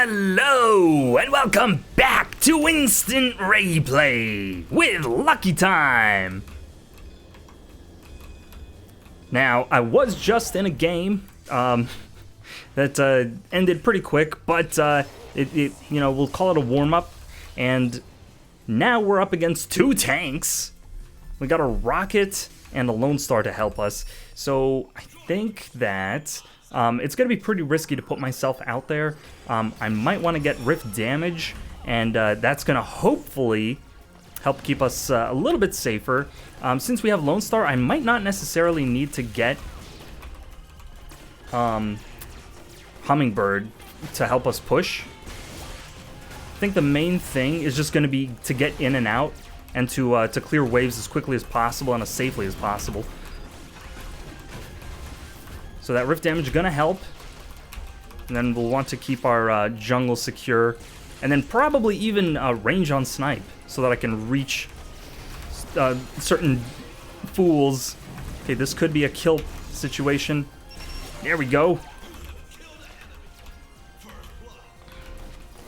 Hello, and welcome back to Instant Raeplay with Lucky Time. Now, I was just in a game that ended pretty quick, but we'll call it a warm-up, and now we're up against two tanks. We got a rocket and a Lone Star to help us, so I think that it's going to be pretty risky to put myself out there. I might want to get rift damage, and that's going to hopefully help keep us a little bit safer. Since we have Lone Star, I might not necessarily need to get Hummingbird to help us push. I think the main thing is just going to be to get in and out and to clear waves as quickly as possible and as safely as possible. So that rift damage is going to help. And then we'll want to keep our jungle secure. And then probably even range on snipe so that I can reach certain fools. Okay, this could be a kill situation. There we go.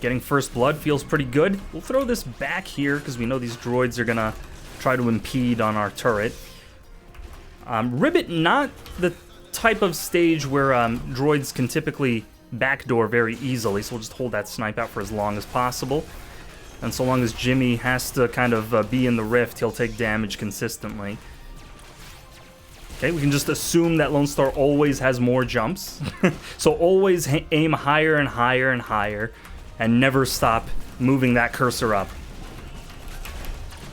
Getting first blood feels pretty good. We'll throw this back here because we know these droids are going to try to impede on our turret. Ribbit, not the type of stage where droids can typically backdoor very easily, so we'll just hold that snipe out for as long as possible. And so long as Jimmy has to kind of be in the rift, he'll take damage consistently. Okay, we can just assume that Lone Star always has more jumps. So always aim higher and higher and higher, and never stop moving that cursor up.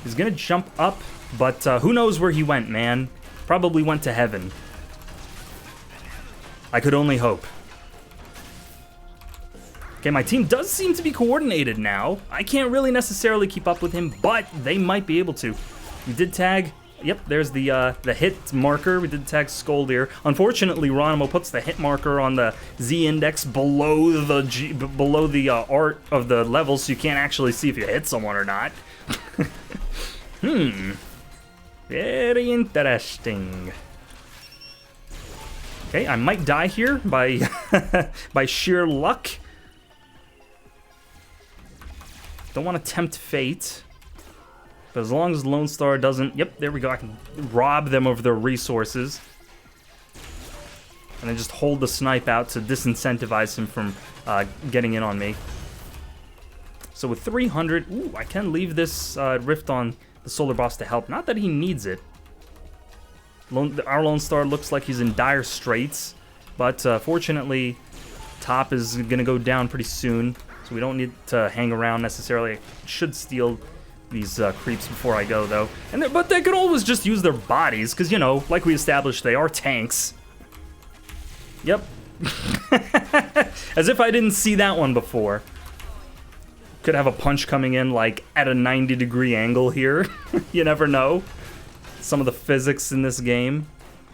He's gonna jump up, but who knows where he went, man? Probably went to heaven. I could only hope. Okay, my team does seem to be coordinated now. I can't really necessarily keep up with him, but they might be able to. We did tag. Yep, there's the hit marker. We did tag Skoldir. Unfortunately, Ronimo puts the hit marker on the Z index below the art of the level, so you can't actually see if you hit someone or not. Very interesting. Okay, I might die here by by sheer luck. Don't want to tempt fate. But as long as Lone Star doesn't... Yep, there we go. I can rob them of their resources. And then just hold the snipe out to disincentivize him from getting in on me. So with 300... Ooh, I can leave this rift on the Solar Boss to help. Not that he needs it. Our Lone Star looks like he's in dire straits. But fortunately, top is going to go down pretty soon. So we don't need to hang around necessarily. I should steal these creeps before I go, though. But they could always just use their bodies, because, you know, like we established, they are tanks. Yep. As if I didn't see that one before. Could have a punch coming in, like, at a 90-degree angle here. You never know. Some of the physics in this game.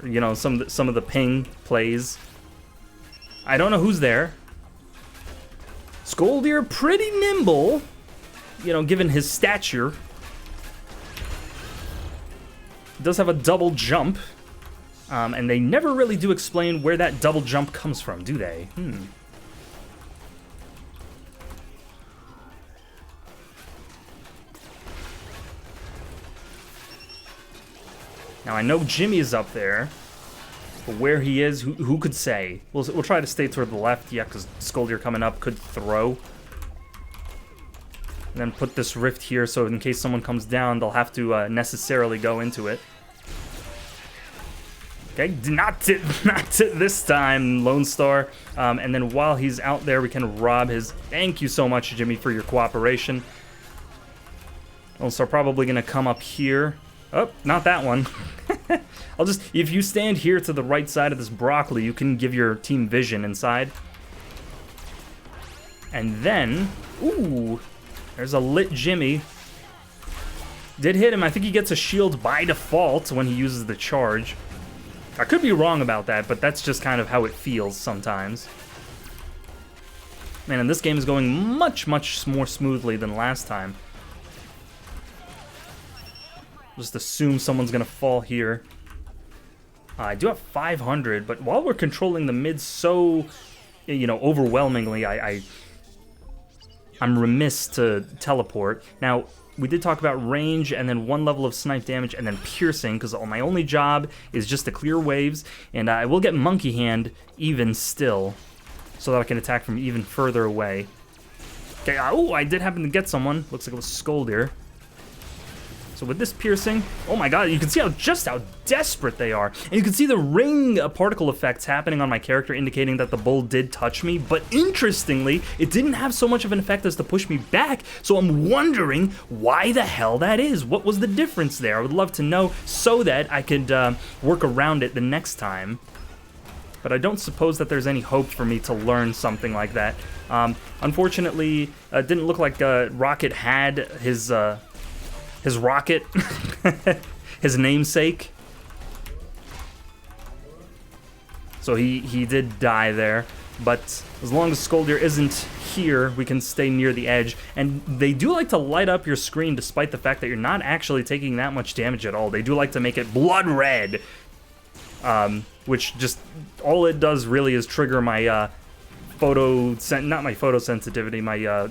You know, some of the ping plays. I don't know who's there. Skoldir, pretty nimble, you know, given his stature. Does have a double jump, and they never really do explain where that double jump comes from, do they? Now, I know Jimmy is up there, but where he is, who could say? We'll try to stay toward the left, yeah, because Skoldir coming up could throw. And then put this rift here, so in case someone comes down, they'll have to necessarily go into it. Okay, not this time, Lone Star. And then while he's out there, we can rob his... Thank you so much, Jimmy, for your cooperation. Lone Star probably going to come up here. Oh, not that one. I'll just... If you stand here to the right side of this broccoli, you can give your team vision inside. And then... Ooh... There's a lit Jimmy. Did hit him. I think he gets a shield by default when he uses the charge. I could be wrong about that, but that's just kind of how it feels sometimes. Man, and this game is going much, much more smoothly than last time. Just assume someone's going to fall here. I do have 500, but while we're controlling the mid so, you know, overwhelmingly, I I'm remiss to teleport. Now, we did talk about range and then 1 level of snipe damage and then piercing, because my only job is just to clear waves, and I will get Monkey Hand even still, so that I can attack from even further away. Okay, oh, I did happen to get someone. Looks like it was Skoldir. So with this piercing, oh my god, you can see just how desperate they are. And you can see the ring particle effects happening on my character, indicating that the bull did touch me. But interestingly, it didn't have so much of an effect as to push me back. So I'm wondering why the hell that is. What was the difference there? I would love to know so that I could work around it the next time. But I don't suppose that there's any hope for me to learn something like that. Unfortunately, it didn't look like Rocket had his rocket, his namesake. So he did die there. But as long as Skoldir isn't here, we can stay near the edge. And they do like to light up your screen despite the fact that you're not actually taking that much damage at all. They do like to make it blood red. Which just, all it does really is trigger my not my photosensitivity, my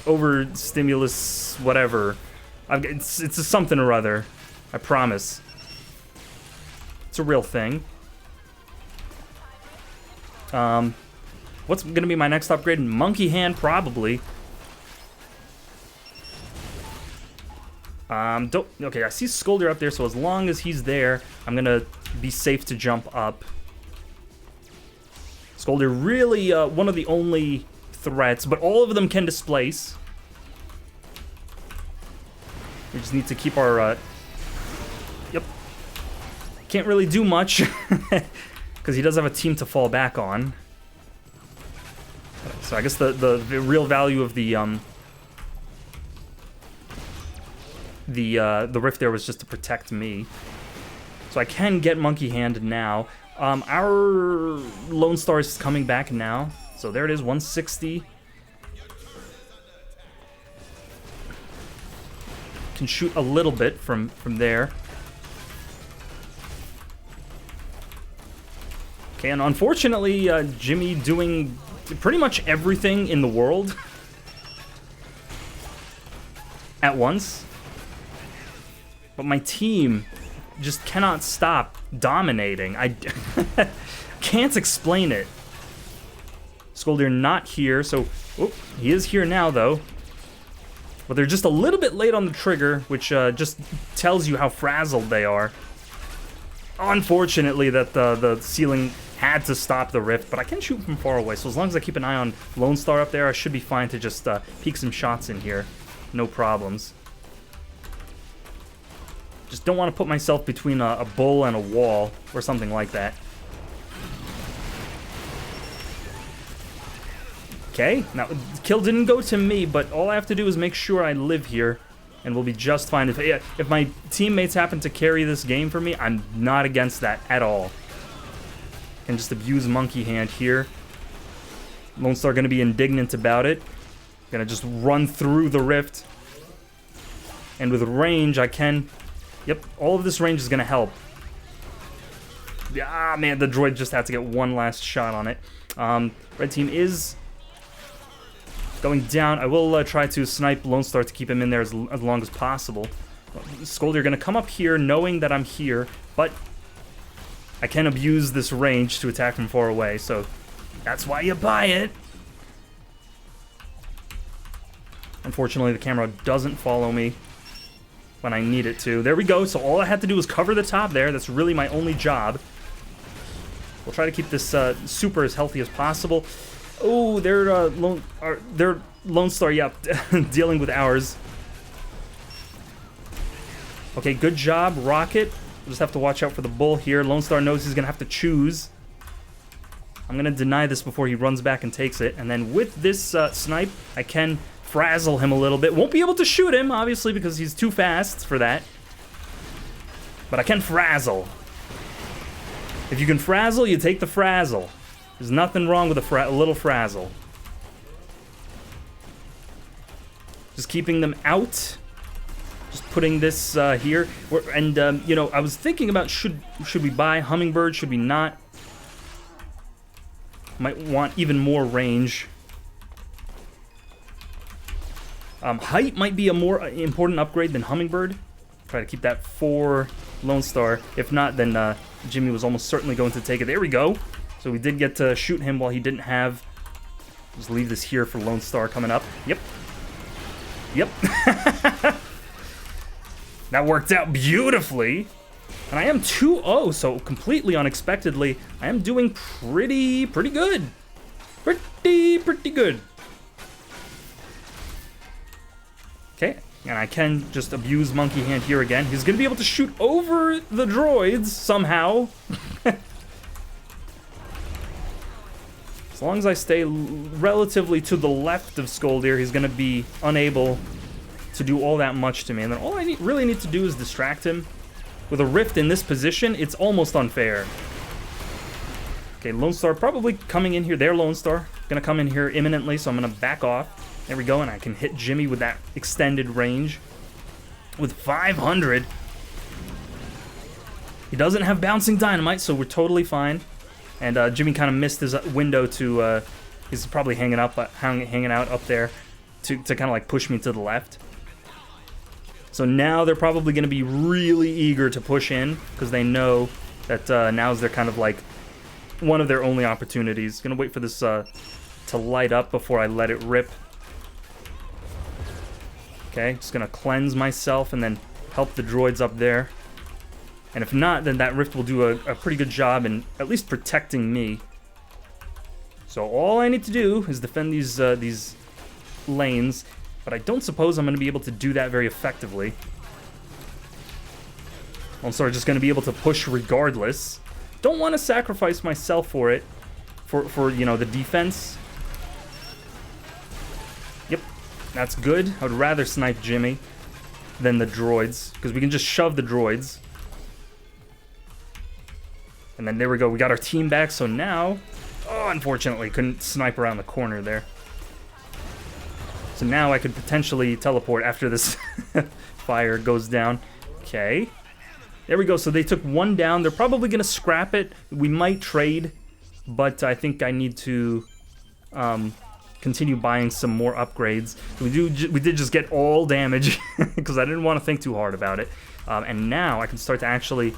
overstimulus whatever. It's a something or other, I promise. It's a real thing. What's gonna be my next upgrade? Monkey Hand, probably. Okay, I see Skoldir up there, so as long as he's there, I'm gonna be safe to jump up. Skoldir really one of the only threats, but all of them can displace. We just need to keep our, yep. Can't really do much, because he does have a team to fall back on. So I guess the real value of the rift there was just to protect me. So I can get Monkey Hand now. Our Lone Star is coming back now. So there it is, 160. Can shoot a little bit from there. Okay, and unfortunately, Jimmy doing pretty much everything in the world at once. But my team just cannot stop dominating. I can't explain it. Skoldir not here, so he is here now though. But they're just a little bit late on the trigger, which just tells you how frazzled they are. Unfortunately, that the ceiling had to stop the rift, but I can shoot from far away, so as long as I keep an eye on Lone Star up there, I should be fine to just peek some shots in here. No problems. Just don't want to put myself between a bull and a wall, or something like that. Okay, now, the kill didn't go to me, but all I have to do is make sure I live here, and we'll be just fine. If my teammates happen to carry this game for me, I'm not against that at all. And just abuse Monkey Hand here. Lone Star gonna be indignant about it. Gonna just run through the rift. And with range, I can... Yep, all of this range is gonna help. Ah, man, the droid just had to get one last shot on it. Red team is going down. I will try to snipe Lone Star to keep him in there as long as possible. Skoldir gonna come up here knowing that I'm here, but I can abuse this range to attack from far away, so that's why you buy it. Unfortunately, the camera doesn't follow me when I need it to. There we go, so all I had to do was cover the top there. That's really my only job. We'll try to keep this super as healthy as possible. Oh, they're Lone Star, yep, dealing with ours. Okay, good job, Rocket. We'll just have to watch out for the bull here. Lone Star knows he's gonna have to choose. I'm gonna deny this before he runs back and takes it, and then with this snipe, I can frazzle him a little bit. Won't be able to shoot him, obviously, because he's too fast for that. But I can frazzle. If you can frazzle, you take the frazzle. There's nothing wrong with a little frazzle. Just keeping them out. Just putting this here. And, you know, I was thinking about should we buy Hummingbird, should we not? Might want even more range. Height might be a more important upgrade than Hummingbird. Try to keep that for Lone Star. If not, then Jimmy was almost certainly going to take it. There we go. So we did get to shoot him while he didn't have. Just leave this here for Lone Star coming up. Yep. Yep. That worked out beautifully. And I am 2-0, so completely unexpectedly, I am doing pretty good. Pretty good. Okay, and I can just abuse Monkey Hand here again. He's going to be able to shoot over the droids somehow. As long as I stay relatively to the left of Skoldir, he's going to be unable to do all that much to me. And then all I really need to do is distract him. With a rift in this position, it's almost unfair. Okay, Lone Star probably coming in here. Their Lone Star going to come in here imminently, so I'm going to back off. There we go, and I can hit Jimmy with that extended range. With 500. He doesn't have bouncing dynamite, so we're totally fine. And Jimmy kind of missed his window to... he's probably hanging out up there to kind of like push me to the left. So now they're probably going to be really eager to push in because they know that now's their kind of like one of their only opportunities. Going to wait for this to light up before I let it rip. Okay, just going to cleanse myself and then help the droids up there. And if not, then that rift will do a pretty good job in at least protecting me. So all I need to do is defend these lanes. But I don't suppose I'm going to be able to do that very effectively. I'm sort of just going to be able to push regardless. Don't want to sacrifice myself for it. For you know, the defense. Yep, that's good. I would rather snipe Jimmy than the droids. Because we can just shove the droids. And then there we go. We got our team back. So now... Oh, unfortunately, couldn't snipe around the corner there. So now I could potentially teleport after this fire goes down. Okay. There we go. So they took one down. They're probably going to scrap it. We might trade, but I think I need to continue buying some more upgrades. We did just get all damage because I didn't want to think too hard about it. And now I can start to actually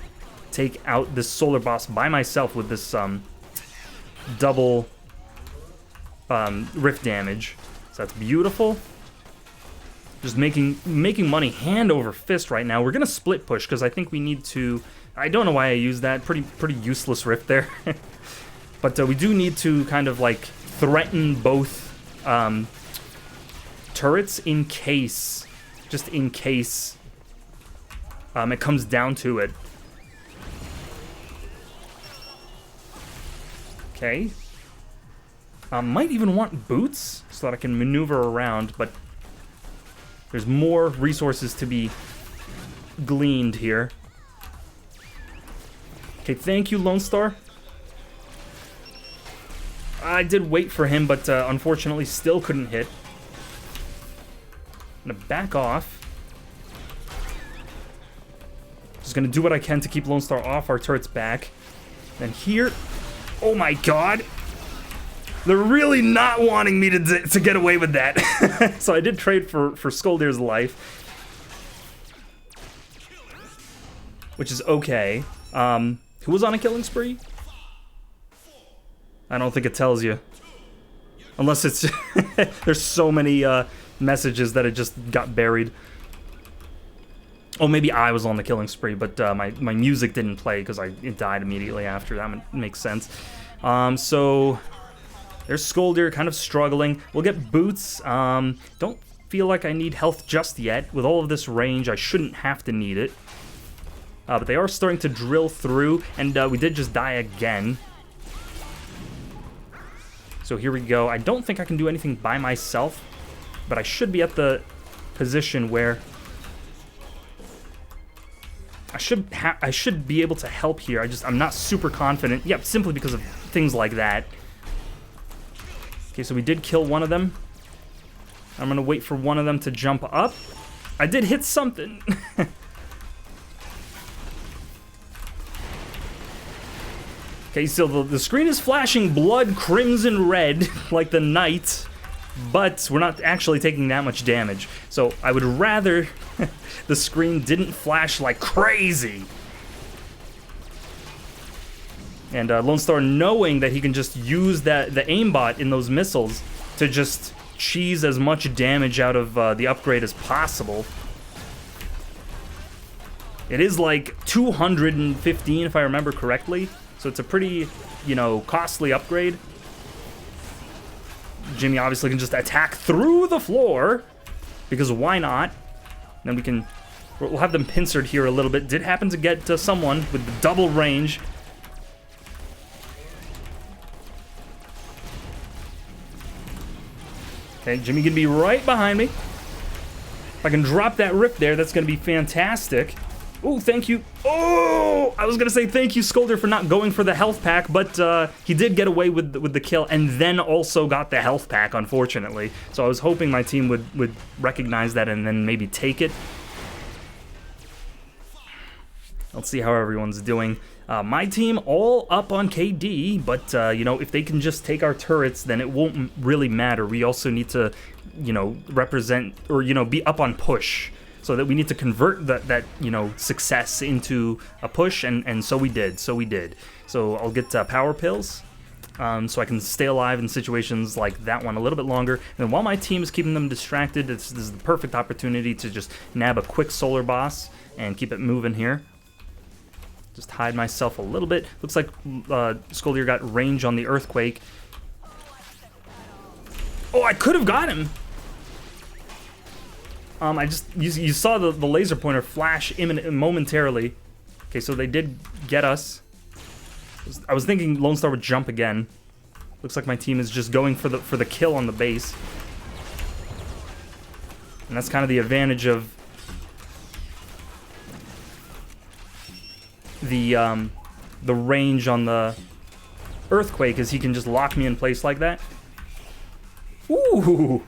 take out this solar boss by myself with this double rift damage. So that's beautiful. Just making money hand over fist right now. We're gonna split push because I think we need to. I don't know why I used that. Pretty useless rift there. But we do need to kind of like threaten both turrets in case, just in case it comes down to it. Okay. Might even want boots so that I can maneuver around, but there's more resources to be gleaned here. Okay, thank you, Lone Star. I did wait for him, but unfortunately still couldn't hit. I'm gonna back off. Just gonna do what I can to keep Lone Star off our turret's back. Then here... Oh my god! They're really not wanting me to get away with that. So I did trade for Skoldir's life. Which is okay. Who was on a killing spree? I don't think it tells you. Unless it's... There's so many messages that it just got buried. Oh, maybe I was on the killing spree, but my music didn't play because it died immediately after. That makes sense. So... There's Skoldir kind of struggling. We'll get boots. Don't feel like I need health just yet. With all of this range, I shouldn't have to need it. But they are starting to drill through, and we did just die again. So here we go. I don't think I can do anything by myself, but I should be at the position where I should be able to help here. I'm not super confident. Yep, simply because of things like that. Okay, so we did kill one of them. I'm gonna wait for one of them to jump up. I did hit something. Okay, so the screen is flashing blood crimson red like the night but we're not actually taking that much damage. So I would rather the screen didn't flash like crazy. And Lone Star, knowing that he can just use the aimbot in those missiles to just cheese as much damage out of the upgrade as possible. It is like 215 if I remember correctly, so it's a pretty, you know, costly upgrade. Jimmy obviously can just attack through the floor, because why not? Then we'll have them pincered here a little bit. Did happen to get to someone with the double range. Okay, Jimmy can be right behind me. If I can drop that rip there, that's going to be fantastic. Oh, thank you. Oh, I was going to say thank you, Scolder, for not going for the health pack, but he did get away with the kill and then also got the health pack, unfortunately. So I was hoping my team would recognize that and then maybe take it. Let's see how everyone's doing. My team all up on KD, but, you know, if they can just take our turrets, then it won't really matter. We also need to, you know, represent or, you know, be up on push. So that we need to convert that you know, success into a push, and so we did. So I'll get power pills, so I can stay alive in situations like that one a little bit longer. And then while my team is keeping them distracted, this is the perfect opportunity to just nab a quick solar boss and keep it moving here. Just hide myself a little bit. Looks like Scoldier got range on the earthquake. Oh, I could have got him. You saw the laser pointer flash momentarily. Okay, so they did get us. I was thinking Lone Star would jump again. Looks like my team is just going for the kill on the base. And that's kind of the advantage of the range on the earthquake, is he can just lock me in place like that. Ooh!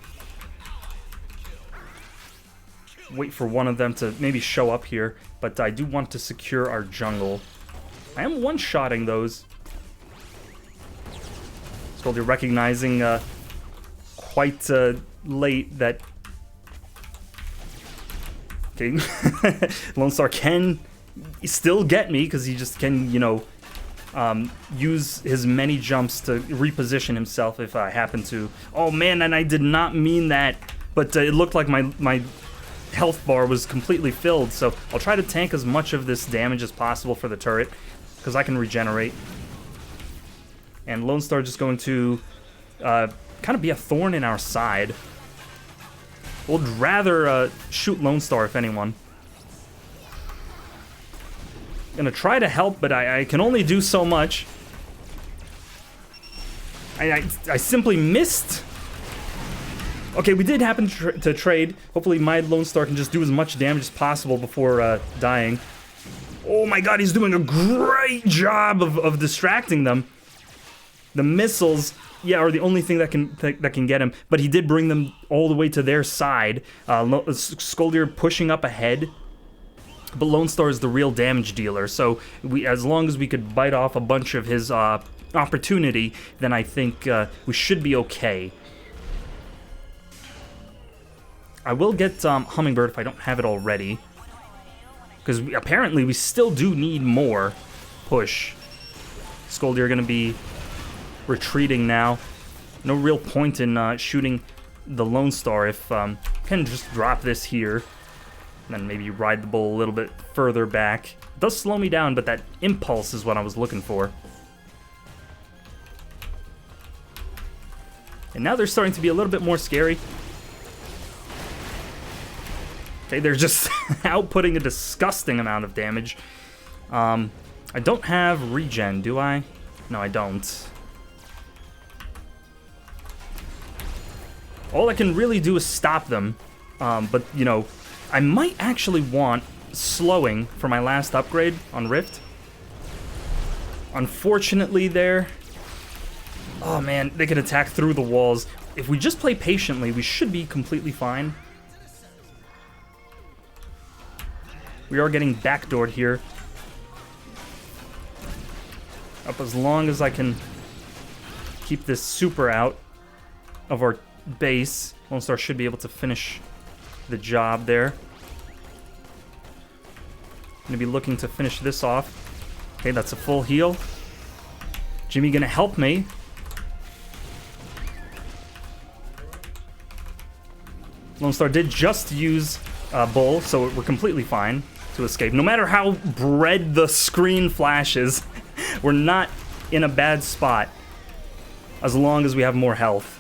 Wait for one of them to maybe show up here, but I do want to secure our jungle. I am one-shotting those. Scoldier recognizing quite late that... Okay, Lone Star can still get me, because he just can, you know, use his many jumps to reposition himself if I happen to... Oh man, and I did not mean that, but it looked like my health bar was completely filled, so I'll try to tank as much of this damage as possible for the turret, because I can regenerate. And Lone Star just going to kind of be a thorn in our side. We'd rather shoot Lone Star, if anyone. Gonna try to help, but I can only do so much. I simply missed. Okay, we did happen to trade. Hopefully my Lone Star can just do as much damage as possible before dying. Oh my god, he's doing a great job of distracting them. The missiles, yeah, are the only thing that can get him, but he did bring them all the way to their side. Scoldier pushing up ahead, but Lone Star is the real damage dealer, so as long as we could bite off a bunch of his opportunity, then I think we should be okay. I will get Hummingbird if I don't have it already, because apparently we still do need more push. Scoldier going to be retreating now. No real point in shooting the Lone Star if can just drop this here, and then maybe ride the bull a little bit further back. It does slow me down, but that impulse is what I was looking for. And now they're starting to be a little bit more scary. Okay, they're just outputting a disgusting amount of damage. I don't have regen, do I? No, I don't. All I can really do is stop them. But, you know, I might actually want slowing for my last upgrade on Rift. Unfortunately there... Oh man, they can attack through the walls. If we just play patiently, we should be completely fine. We are getting backdoored here. Up as long as I can keep this super out of our base. Lone Star should be able to finish the job there. Gonna be looking to finish this off. Okay, that's a full heal. Jimmy gonna help me. Lone Star did just use Bull, so we're completely fine to escape. No matter how red the screen flashes, we're not in a bad spot as long as we have more health.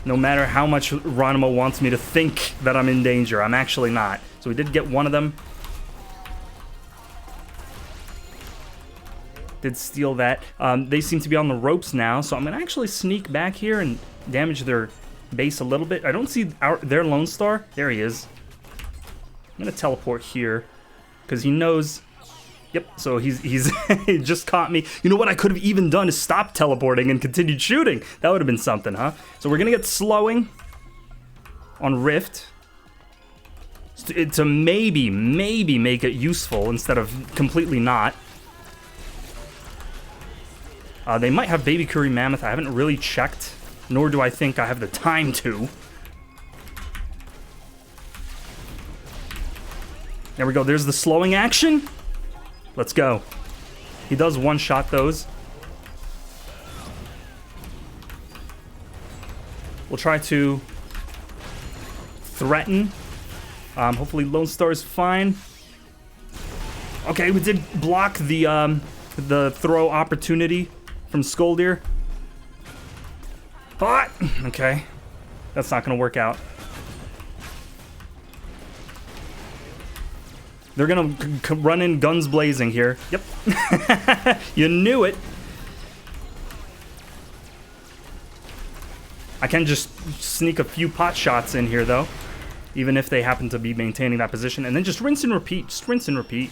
No matter how much Ronimo wants me to think that I'm in danger, I'm actually not. So we did get one of them. Did steal that. They seem to be on the ropes now, so I'm going to actually sneak back here and damage their base a little bit. I don't see their Lone Star. There he is. I'm going to teleport here because he knows... Yep, so he's he just caught me. You know what I could have even done is stop teleporting and continued shooting. That would have been something, huh? So we're going to get slowing on Rift to maybe make it useful instead of completely not. They might have Baby Curry Mammoth. I haven't really checked, nor do I think I have the time to. There we go. There's the slowing action. Let's go. He does one-shot those. We'll try to threaten. Hopefully Lone Star is fine. Okay, we did block the throw opportunity from Skoldir. But, okay. That's not going to work out. They're going to run in guns blazing here. Yep. You knew it. I can just sneak a few pot shots in here, though. Even if they happen to be maintaining that position. And then just rinse and repeat. Just rinse and repeat.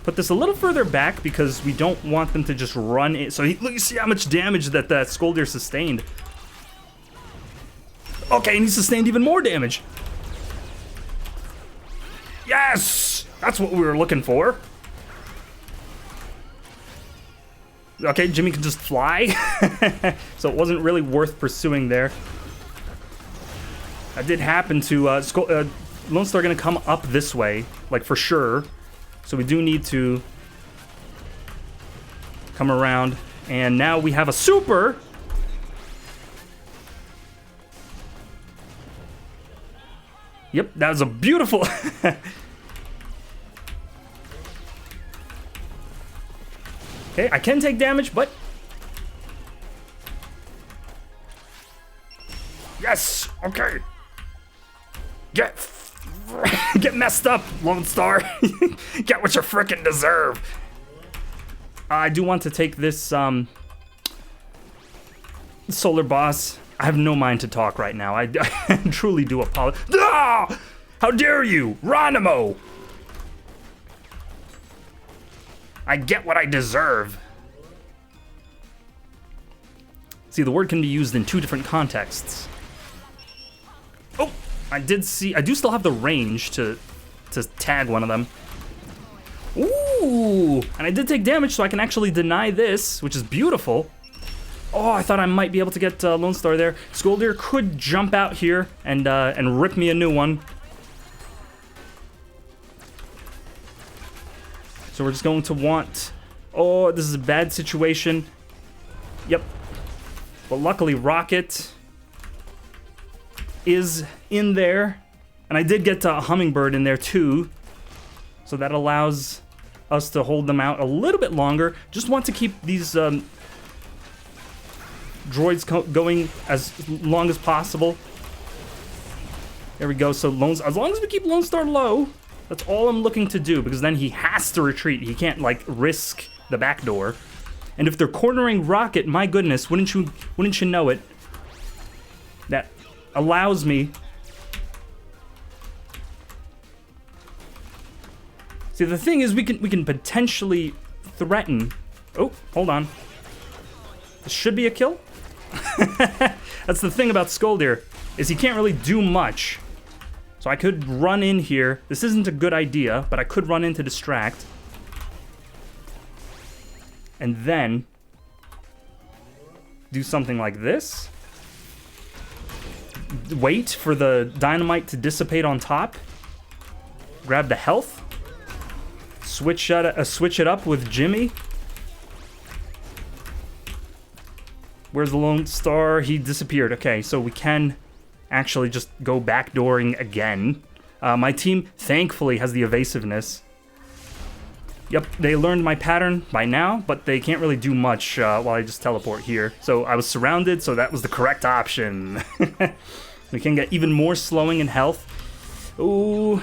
Put this a little further back because we don't want them to just run in. So look, you see how much damage that Skoldir sustained. Okay, and he sustained even more damage. Yes! That's what we were looking for. Okay, Jimmy can just fly. So it wasn't really worth pursuing there. That did happen to... Lone Star going to come up this way, like for sure. So we do need to come around. And now we have a super. Yep, that was a beautiful... Okay, I can take damage, but... Yes! Okay! Get messed up, Lone Star! Get what you frickin' deserve! I do want to take this, Solar Boss. I have no mind to talk right now. I truly do apologize. Ah! How dare you! Ronimo! I get what I deserve. See, the word can be used in two different contexts. Oh! I do still have the range to tag one of them. Ooh! And I did take damage, so I can actually deny this, which is beautiful. Oh, I thought I might be able to get Lone Star there. Skoldir could jump out here and rip me a new one. So we're just going to want... Oh, this is a bad situation. Yep. But luckily, Rocket is in there. And I did get a Hummingbird in there, too. So that allows us to hold them out a little bit longer. Just want to keep these droids going as long as possible. There we go. So as long as we keep Lone Star low... That's all I'm looking to do, because then he has to retreat. He can't, like, risk the back door. And if they're cornering Rocket, my goodness, wouldn't you know it? That allows me... See, the thing is, we can potentially threaten... Oh, hold on. This should be a kill? That's the thing about Skoldir, is he can't really do much. So I could run in here. This isn't a good idea, but I could run in to distract. And then do something like this. wait for the dynamite to dissipate on top. Grab the health. Switch it up with Jimmy. Where's the Lone Star? He disappeared. Okay, so we can actually just go backdooring again. My team, thankfully, has the evasiveness. Yep, they learned my pattern by now, but they can't really do much while I just teleport here. So I was surrounded, so that was the correct option. We can get even more slowing in health. Ooh.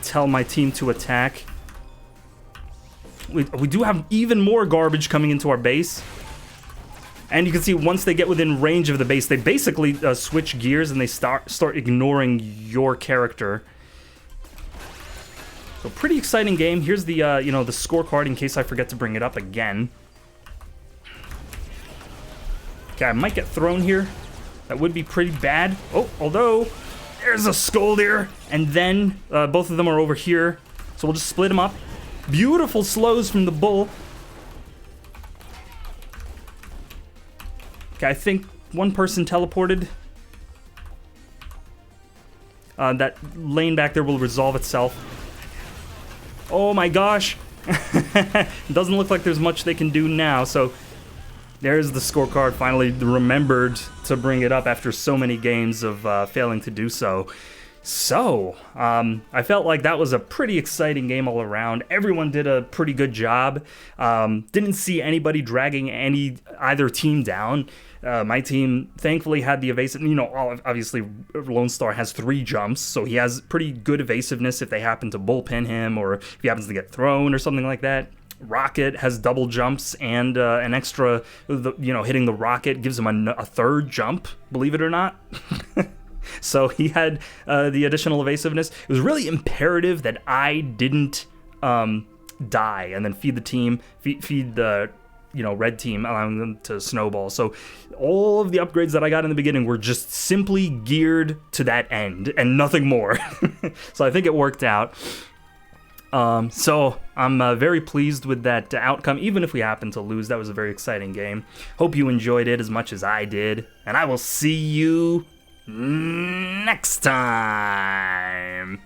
Tell my team to attack. We do have even more garbage coming into our base. And you can see once they get within range of the base, they basically switch gears and they start ignoring your character. So pretty exciting game. Here's the the scorecard in case I forget to bring it up again. Okay, I might get thrown here. That would be pretty bad. Oh, although there's a Scoldier, and then both of them are over here. So we'll just split them up. Beautiful slows from the bull. Okay, I think one person teleported. That lane back there will resolve itself. Oh my gosh. It doesn't look like there's much they can do now, so there's the scorecard. Finally remembered to bring it up after so many games of failing to do so. So, I felt like that was a pretty exciting game all around. Everyone did a pretty good job. Didn't see anybody dragging either team down. My team thankfully had the evasive, obviously Lone Star has 3 jumps, so he has pretty good evasiveness if they happen to bullpen him or if he happens to get thrown or something like that. Rocket has double jumps and an extra, hitting the rocket gives him a 3rd jump, believe it or not. So he had the additional evasiveness. It was really imperative that I didn't die and then feed the team, feed the red team, allowing them to snowball. So all of the upgrades that I got in the beginning were just simply geared to that end and nothing more. So I think it worked out. So I'm very pleased with that outcome, even if we happen to lose. That was a very exciting game. Hope you enjoyed it as much as I did, and I will see you next time.